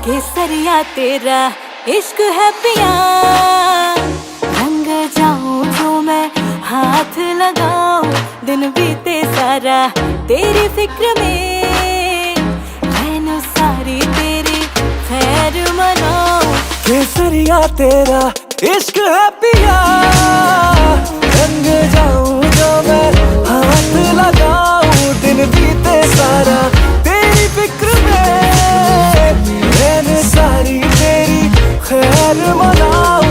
केसरिया तेरा इश्क है पिया, रंग जाऊं जो मैं हाथ लगाऊं, दिन बीते सारा तेरी फिक्र में, मैंने सारी तेरी खैर मनाऊं। केसरिया तेरा इश्क है पिया, रंग जाऊं जो मैं हाथ लगाऊं, दिन बीते सारा तेरी फिक्र में, मैंने सारी तेरी खैर मनाऊं।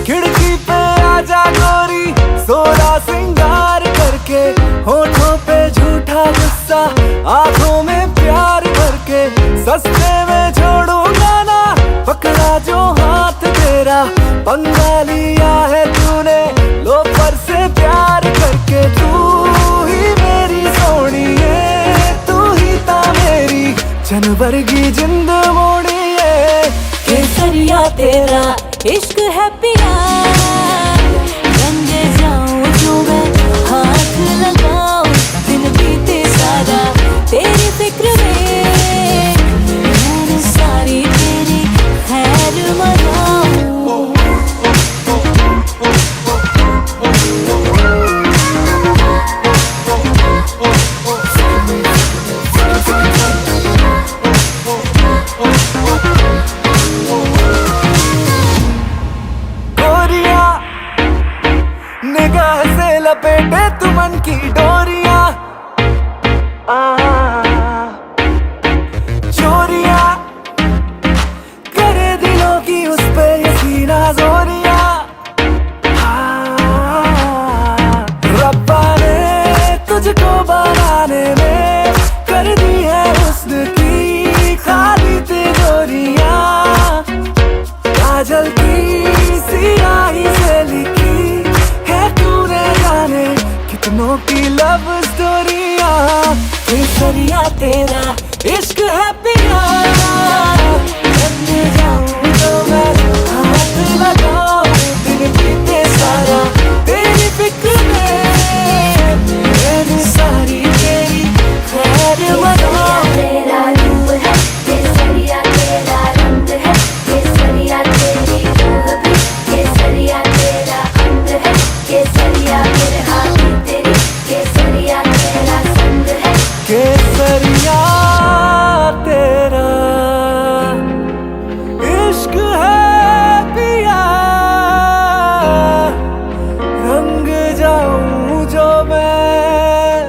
खिड़की पे आजा गोरी सोरा सिंगार करके, होठों पे झूठा गुस्सा आंखों में प्यार करके, सस्ते में छोड़ूंगा ना पकड़ा जो हाथ तेरा, पंगा लिया है तूने लोफर से प्यार करके। तू ही मेरी सोनी है, तू ही ता मेरी जनवर की जिंद मोड़ी है। केसरिया तेरा इश्क है पिया, रंग जाऊं जो मैं हाथ लगाऊं, दिन बीते सारा तेरी फिक्र में, मैंने सारी तेरी खैर मनाऊं। गोरिया निगाह से लपेटे तू मन की डोरिया, चोरिया करे दिलों की उस पे यकीना जोरिया। रब्बा ने तुझको बनाने में कर दी है हुस्न की खाली तिजोरिया, काजल की सियाही से लिखी है तूने जाने कितनों की लव स्टोरिया। केसरिया तेरा इश्क है पिया, रंग जाऊं जो मैं हाथ लगाऊं, दिन बीते सारा तेरी फिक्र में, मैंने सारी तेरी खैर मनाऊं। तेरा रूप है केसरिया, तेरा रंग है केसरिया, तेरी रूह भी केसरिया, तेरा अंग है केसरिया, मेरे हाथी तेरी केसरिया, तेरा संग है। केसरिया तेरा इश्क है पिया, रंग जाऊं जो मैं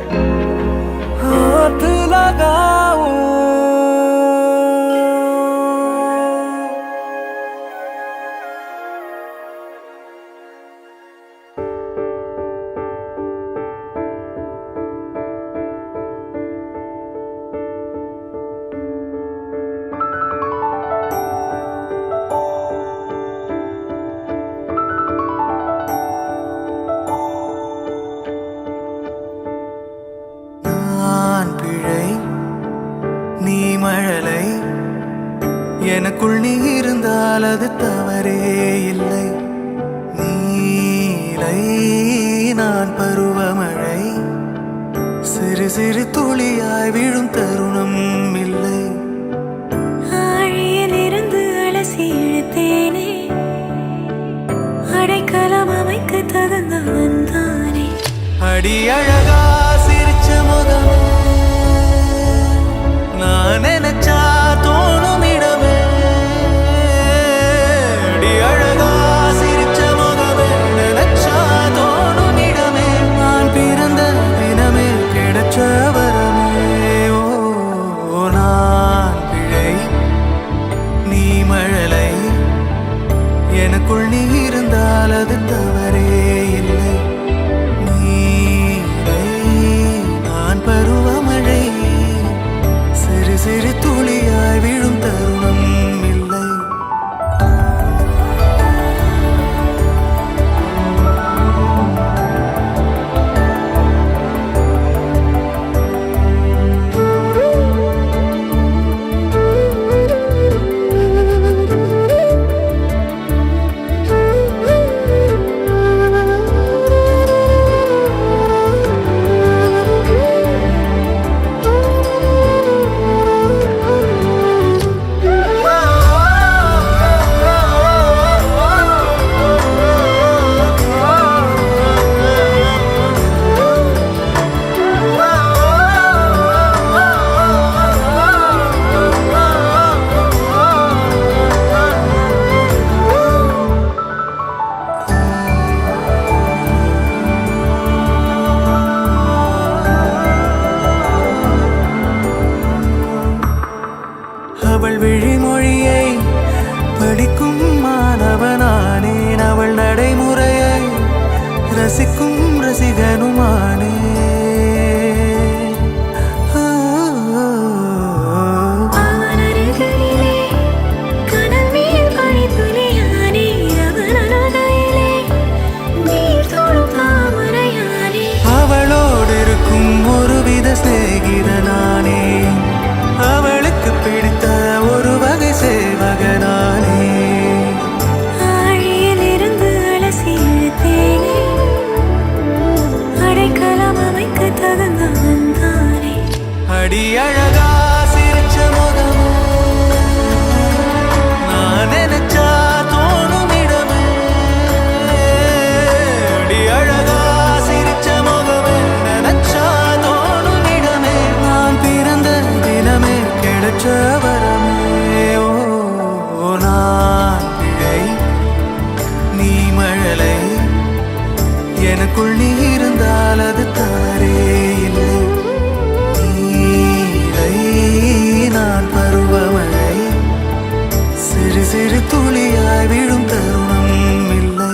हाथ लगाऊं। நான் பிழை நீ மழலை, எனக்குள் நீ இருந்தால் அது தவறே இல்லை. நீலை நான் பருவமழை, சிறு சிறு துளியாய் விழும் தருணம் இல்லை. ஆழியிலிருந்து அலசி இழுத்தேனே, அடைக்கலம் அமைக்க தகுந்தவன் தானே. அடி அழகா சிரிச்ச முகமே, நான் நினைச்சா தோணும் இடமே. அடி அழகா சிரிச்ச முகமே, நினைச்சா தோணும் இடமே. நான் பிறந்த தினமே கிடைச்ச வரமே. ஓ நான் பிழை நீ மழலை, எனக்குள் நீ இருந்தால் அது தவறே இல்லை. நீலை நான் பருவமழை, சிறு சிறு துளியாய் விழும் தருணம் இல்லை. அவள் நடைமுறையை ரசிக்கும் ரசிகனுமானே. அவளோடு இருக்கும் ஒருவித சிநேகிதனானே, அவளுக்கு பிடித்த ஒரு வகை சேவகனானே. ஆழியிலிருந்து அலசி இழுத்தேனே, அடைக்கலம் அமைக்க தகுந்தவன் தானே. அடி அழகா சிரிச்ச முகமே, நான் நினைச்சா தோணும் இடமே. அடி அழகா சிரிச்ச முகமே, நினைச்சா தோணும் இடமே. நான் பிறந்த தினமே கிடைச்ச வரமே. ஓ நான் பிழை, நீ மழலை, எனக்குள் நீ இருந்தால் அது தவறே இல்லை. நீரை நான் பருவமழை, சிறு சிறு துளியாய் விழும் தருணம் இல்லை.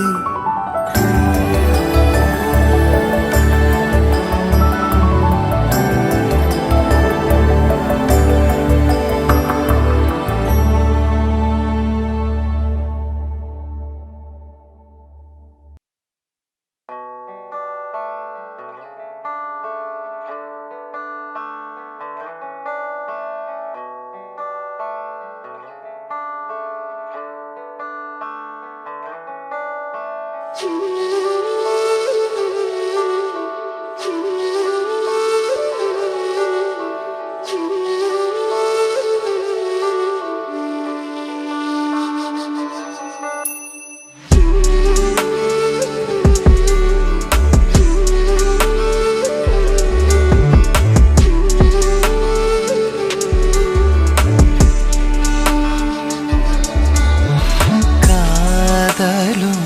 காதலும்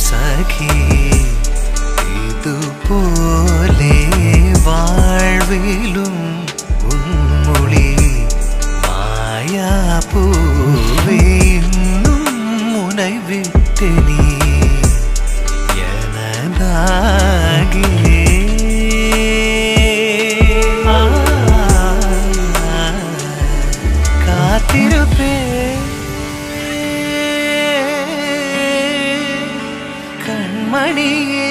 சகி இதுபோலே வாழ்விலும் உன்மொழி மாயா பூவே, இன்னும் முனை விட்டு நீ எனதாகி காத்திருப்பே. கண்மணியே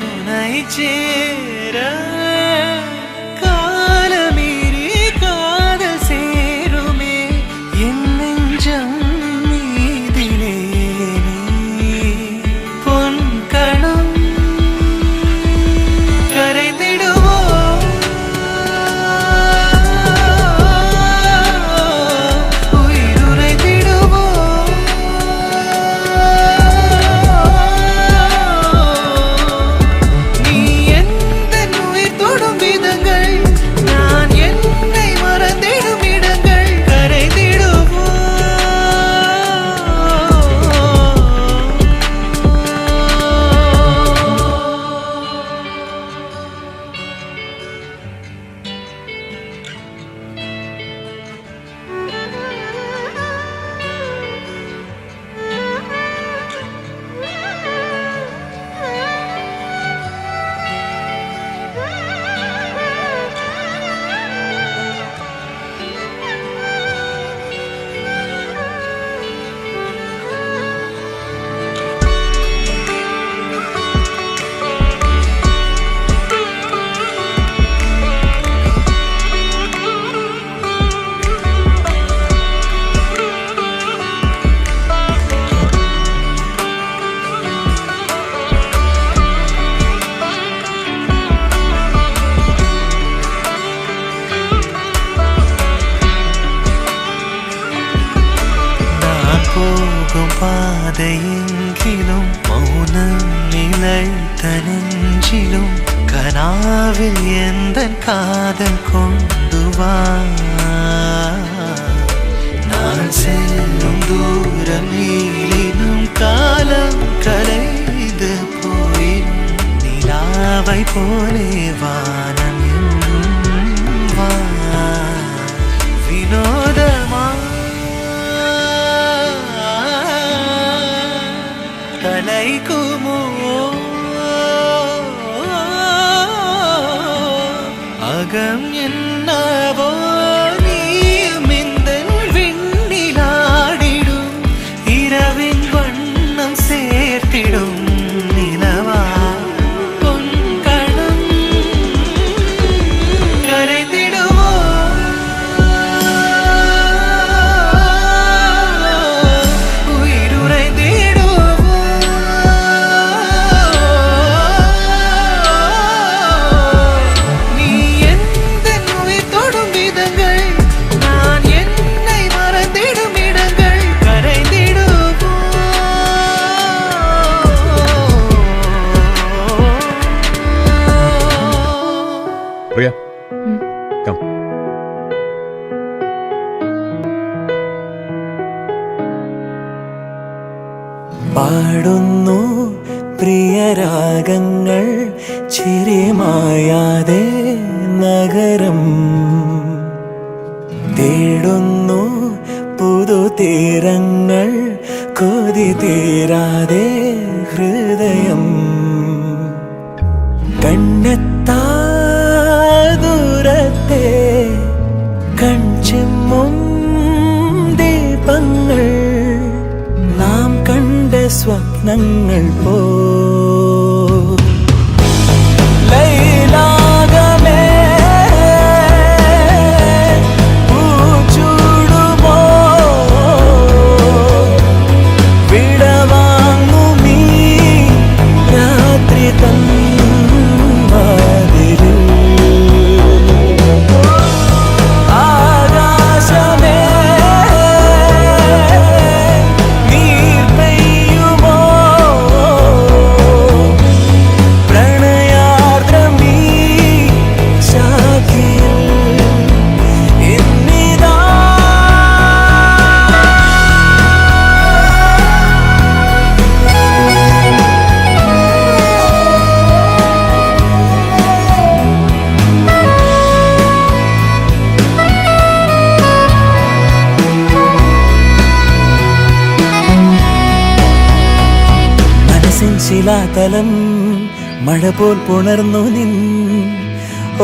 உனை சேர காலமீறி காதல் சேருமே. என் நெஞ்சம் மீதிலே நீ பொன் கணம் கரைந்திடுவோ. உயிருரைந்திடுவோ. நீ எந்த உயிர் தொடும் விதங்கள், நான் என்னை மறந்திடும் இடங்கள் கரைந்திடுவோ. போகும் பாதையெங்கிலும் மௌனம் நிலைத்த நெஞ்சிலும் கனாவில் எந்தன் காதல் கொண்டு வா. நான் செல்லும் தூரம் நீளினும் காலம் கலைந்து போயினும் நிலாவை போலே வானம் இன்னும் வா. வினோதமா വൈകുമോ അകം എന്നവോ നീയും എന്തൻ വിണ്ണിലാടിടും ഇരവിൻ വണ്ണം சேர்த்திடும் നിലവാ പൊൻകണം കരയ്ത്തിടുമോ ഉயிருറൈത്തിടുമോ നീ എന്തൻ ഉயிர் தொடும் விதங்கள் நான் என்னை மறந்திடும் இடங்கள் கரைந்திடுமோ Priya, come. പാടുന്നു പ്രിയരാഗങ്ങൾ ചിരിമായാതെ നഗരം തേടുന്നു പുതുതീരങ്ങൾ കൊതി തീരാതെ ഹൃദയം കണ്ണെത്താ ദൂരത്തെ കൺചിമ്മും ദീപങ്ങൾ നാം കണ്ട സ്വപ്നങ്ങൾ പോ ലൈലാകമേ പൂച്ചൂടുമോ വിടവാങ്ങുമീ രാത്രി തൻ വാതിലിൽ ആകാശമേ നീർ പെയ്യുമോ പ്രണയാർദ്രമീ ശാഖിയിൽ എന്നിതാ മനസ്സിൻ ശിലാതലം മഴ പോൽ പുണർന്നു നിൻ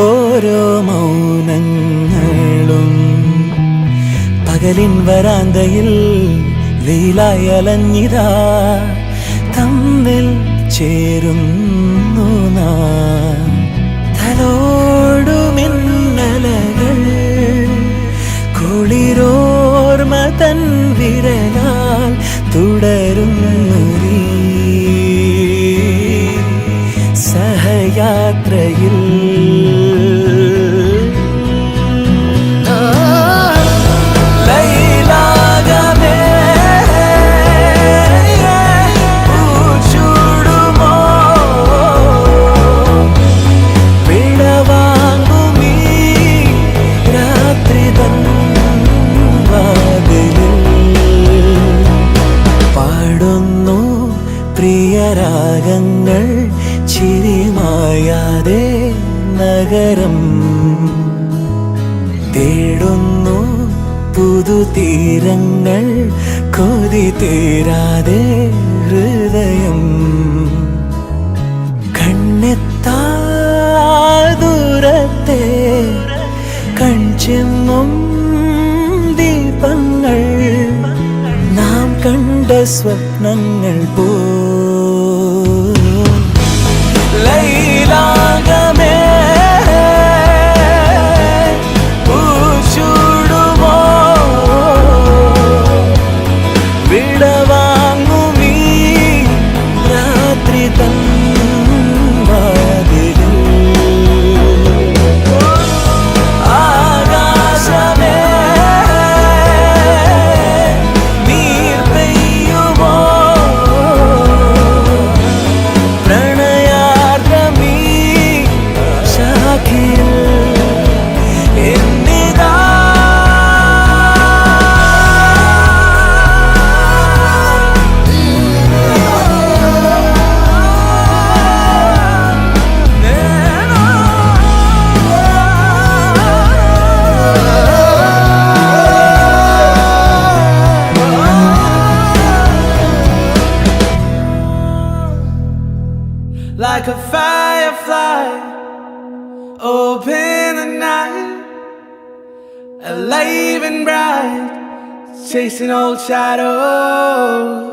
ഓരോ മൗനങ്ങളും പകലിൻ വരാന്തയിൽ വെയിലായി അലഞ്ഞിതാ തമ്മിൽ ചേരുന്നു നാം തലോടുമിന്നലകൾ കുളിരോർമ തൻ വിരലാൽ തുടരുന്നു സഹയാത്രയിൽ ലൈലാകമേ പൂച്ചൂടുമോ വിടവാങ്ങുമീ രാത്രി തൻ വാതിലിൽ പാടുന്നു പ്രിയരാഗങ്ങൾ ചിരിമായാതെ നഗരം തേടുന്നു പുതുതീരങ്ങൾ കൊതി തീരാതെ ഹൃദയം കണ്ണെത്താ ദൂരത്തെ കൺചിമ്മും ദീപങ്ങൾ നാം കണ്ട സ്വപ്നങ്ങൾ പോ ലൈലാകമേ പൂച്ചൂടുമോ വിടവാങ്ങുമീ രാത്രി തൻ വാതിലിൽ ആകാശമേ നീർ പെയ്യുമോ Open the night, alive and bright, chasing old shadows.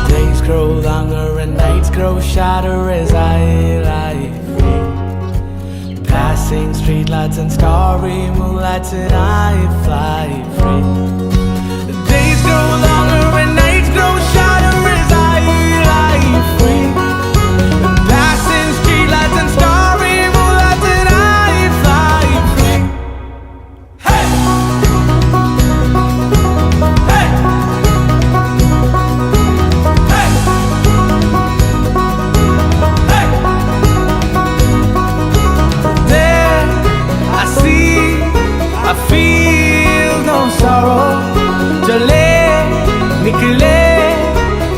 Days grow longer and nights grow shorter as I lie free, passing streetlights and starry moonlights, and I fly free. The days grow longer and nights grow shorter as I lie free, passing streetlights and starry moonlights, and I fly free. Hey! Hey! Hey! Hey! There I see, I feel no sorrow. चले निकले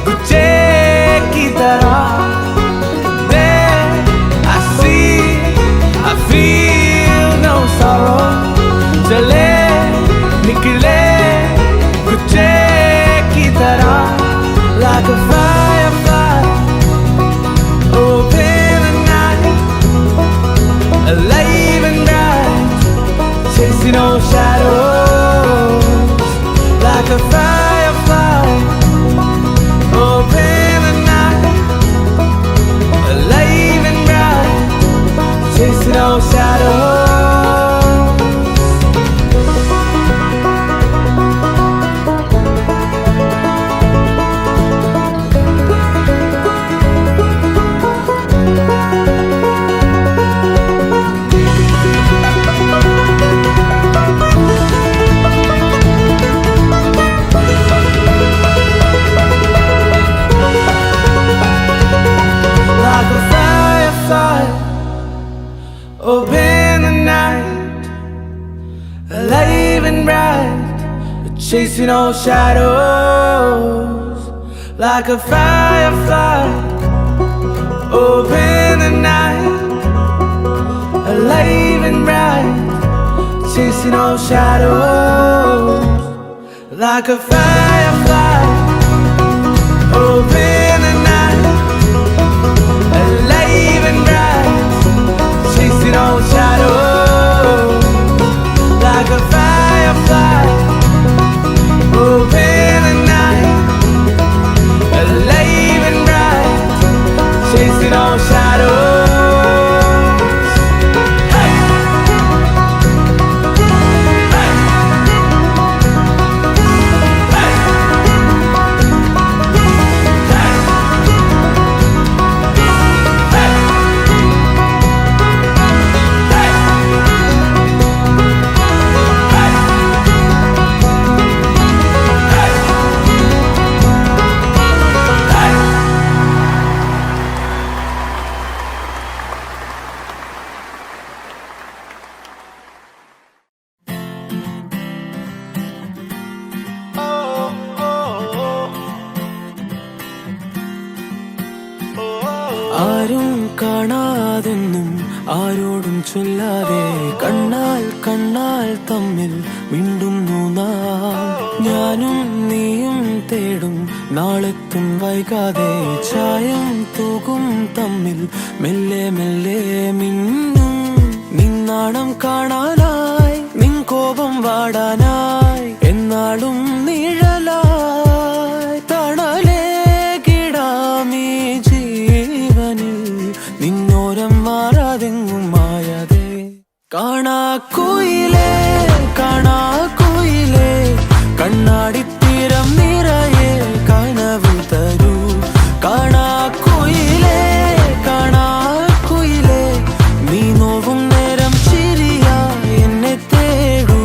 गुच्छे की तरह. There I see, I feel no sorrow. चले निकले गुच्छे की तरह. Like a firefly, open the night, alive and bright, chasing old shadows. Like a firefly, open the night, alive and bright, chasing old shadows. Like a firefly, open the night, alive and bright, chasing all shadows. Like a firefly, open the night, alive and bright, chasing all shadows. Like a firefly, open the night, alive and bright, chasing all shadows. Like a firefly, open the night, alive and bright, chasing all shadows. Hey! Hey! Hey! ആരും കാണാതെന്നും ആരോടും ചൊല്ലാതെ കണ്ണാൽ കണ്ണാൽ തമ്മിൽ മിണ്ടുന്നു നാം. ഞാനും നീയും തേടും നാളെത്തും വൈകാതെ ചായം തൂകും തമ്മിൽ മെല്ലെ മെല്ലെ മിന്നും. നിന്നാണം കാണാനായി നിൻ കോപം വാടാനായി എന്നാളും നിഴലായി തണലേ കിടാമീ ജീവനിൽ നിന്നോരം മാറാതെങ്ങും മായാതെ. കാണാക്കുയിലേ കാണാക്കുയിലേ കണ്ണാടിത്തീരം നിറയെ കനവ് തരൂ. കാണാക്കുയിലേ കാണാക്കുയിലേ നീ നോവും നേരം ചിരിയായി എന്നെ തേടൂ.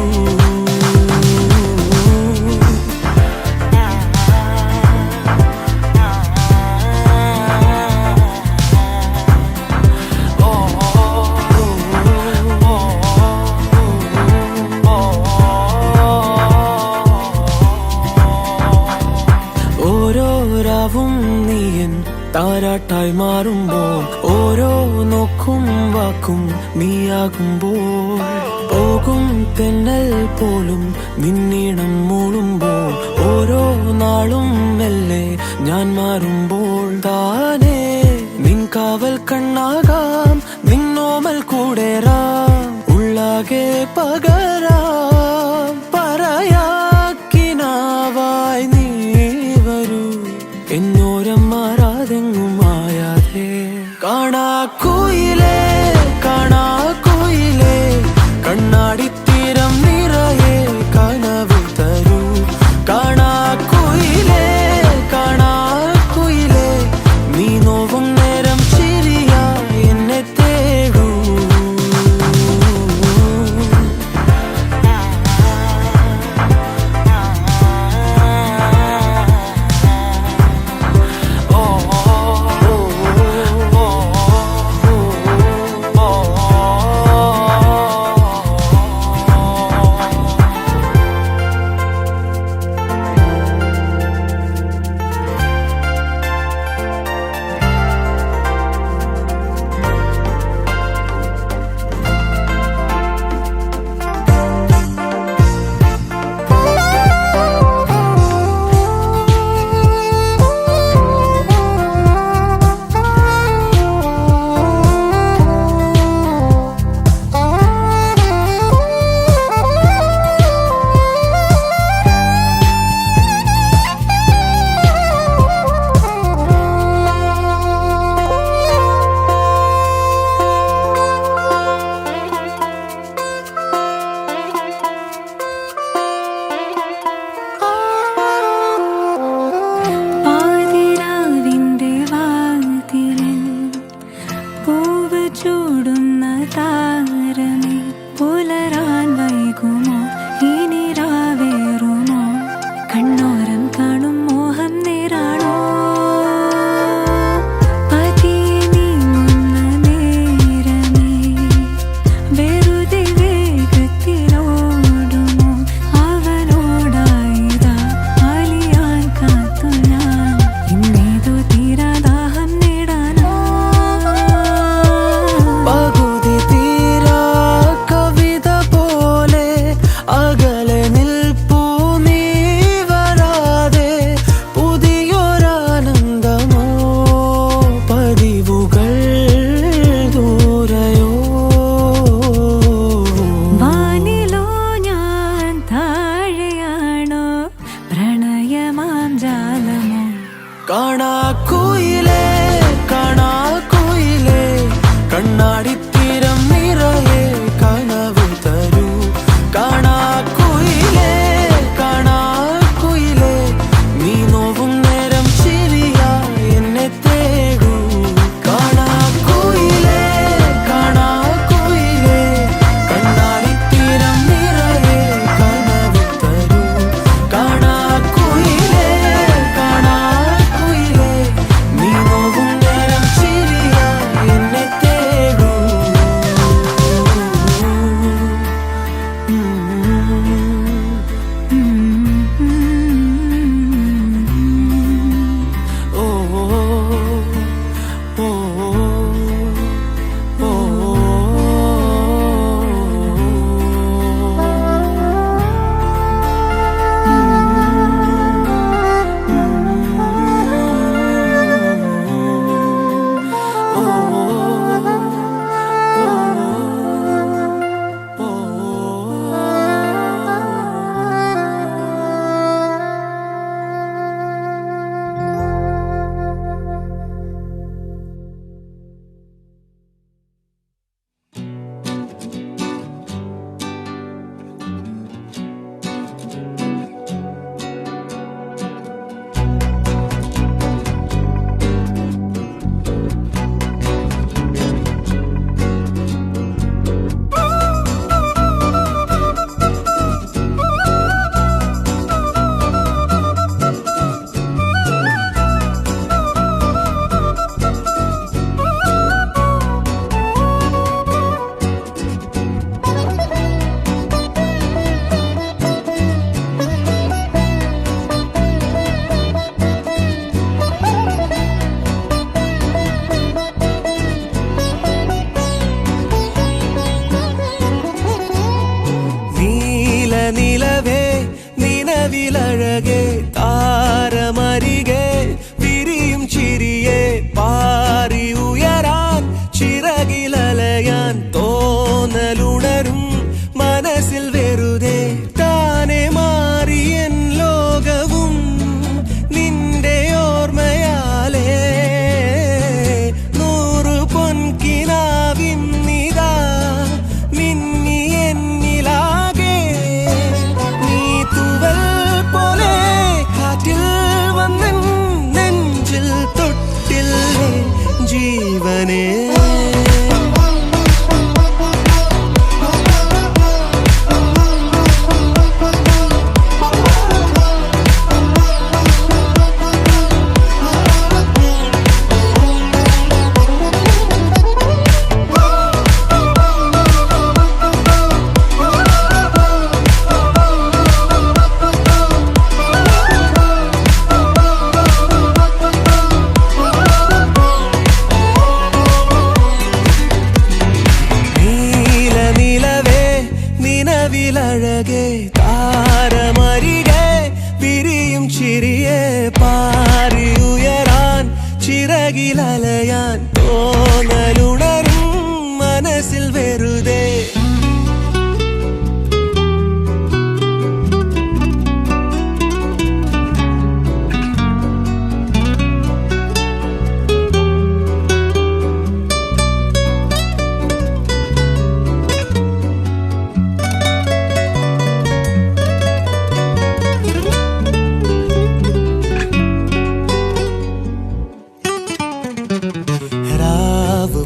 ഓരോ രാവും നീയൻ താരാട്ടായി മാറുമ്പോൾ, ഓരോ നോക്കും വാക്കും നീയാകുമ്പോൾ, പോകും തെന്നൽ പോലും നിന്നീണം മൂളുമ്പോൾ ഓരോ നാളും മെല്ലെ ഞാൻ മാറുമ്പോൾ താനേ നിൻ കാവൽ കണ്ണാകാം നിന്നോമൽ കൂടേറാം ഉള്ളാകെ പകരാം പറയാക്കിനാവായി നീ വരൂ എന്നോരം മാറാതെങ്ങും മായാതെ കാണാ കുയിലേ കണ്ണാടിത്തീരം നിറയെ കനവ് തരൂ കാണാ കുയിലേ നീ നോവും നേരം ചിരിയായി എന്നെ തേടൂ നിലവേ നിലവിലഴകേ താരമരികെ വിരിയും ചിരിയെ പാറി ഉയരാൻ ചിറകിലലയാൻ തോന്നലുണരും മനസ്സിൽ വെറുതെ താനെ മാറിയൻ ലോകവും നിന്റെ ഓർമ്മയാലേ നൂറു പൊൻകിനാവിന്നിതാ മിന്നി എന്നിലാകെ നീ തൂവൽ പോലെ കാറ്റിൽ വന്നൻ നെഞ്ചിൽ തൊട്ടില്ലേ ജീവനേ നിലവിലഴകേ താരമരികെ വിരിയും ചിരിയെ പാറി ഉയരാൻ ചിറകിലലയാൻ തോന്നലുണരും മനസ്സിൽ വെറുതെ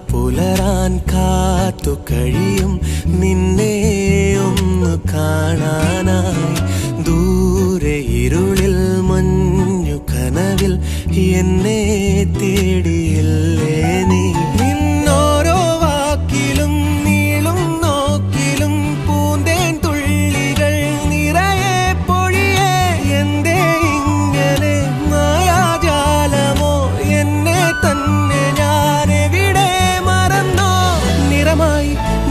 പുലരാൻ കാത്തു കഴിയും നിന്നെ ഒന്ന് കാണാനായി ദൂരെ ഇരുളിൽ മഞ്ഞു കനവിൽ എന്നെ തേടിയില്ലേ നീ നിന്നോരോ വാക്കിലും നീളും നോക്കിലും പൂന്തേൻ തുള്ളികൾ നിറയെ പൊഴിയേ എന്തേ ഇങ്ങനെ മായാജാലമോ എന്നെ തന്നെ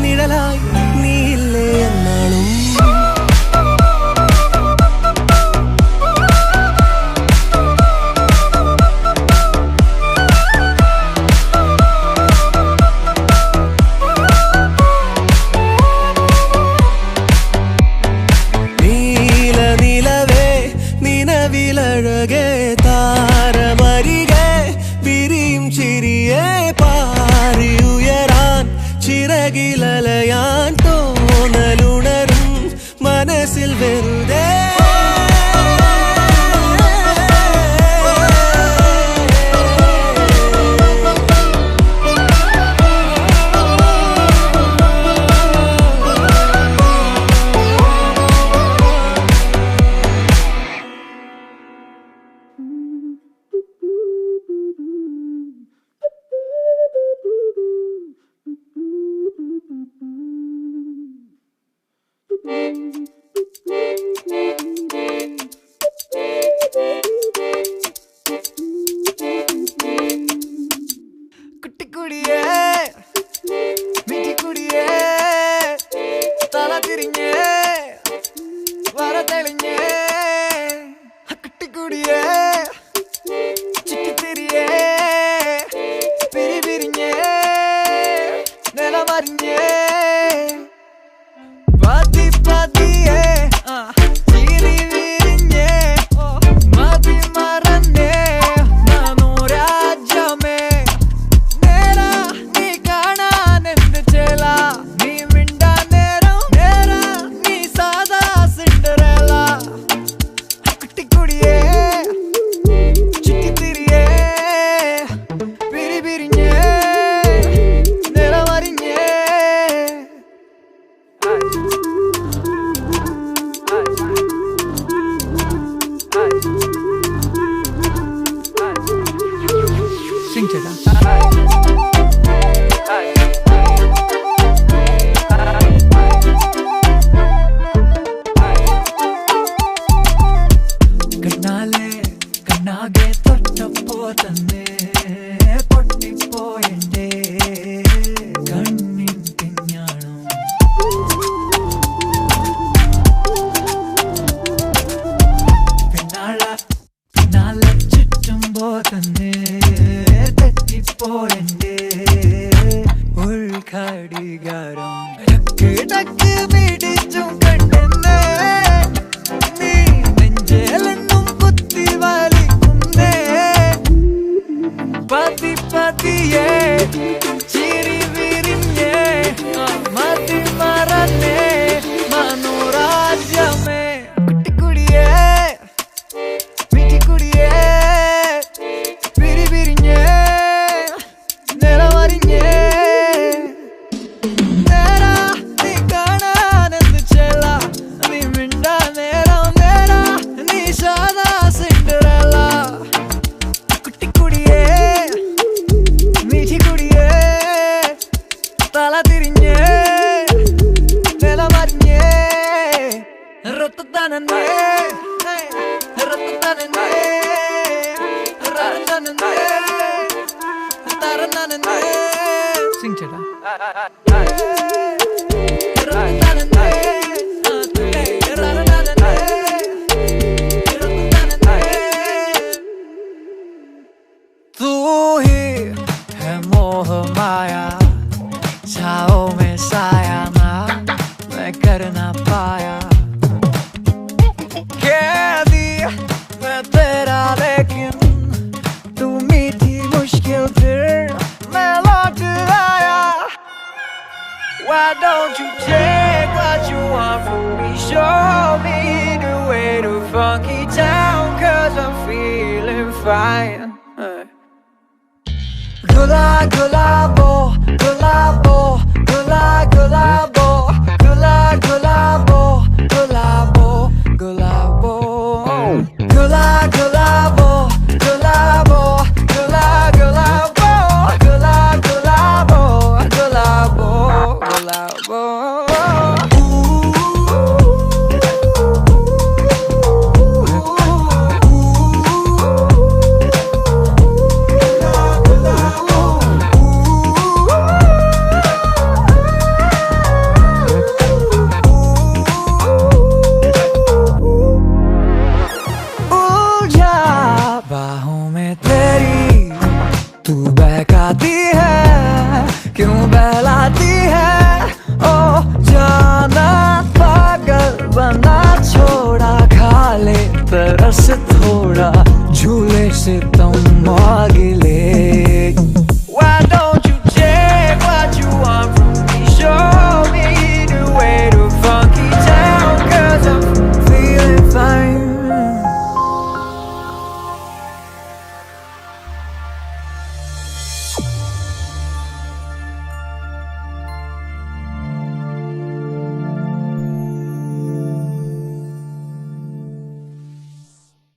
നിഴലായി നീയില്ലേ എന്നാളും നിലവേ നിലവിലഴകേ താരമരികെ വിരിയും ചിരിയെ പാറി ഉയരാൻ ചിറകിലലയാൻ തോന്നലുണരും മനസ്സിൽ വെറുതെ Thank you. Sing cheta. तू ही है मोह माया छाओ में साया ना मैं कर ना पाया कैदी मैं तेरा लेकिन तू मीठी मुश्किल फिर मैं लौट आया Why don't you take what you want from me? Show me the way to funky town, 'cause I'm feeling fine. Gula gula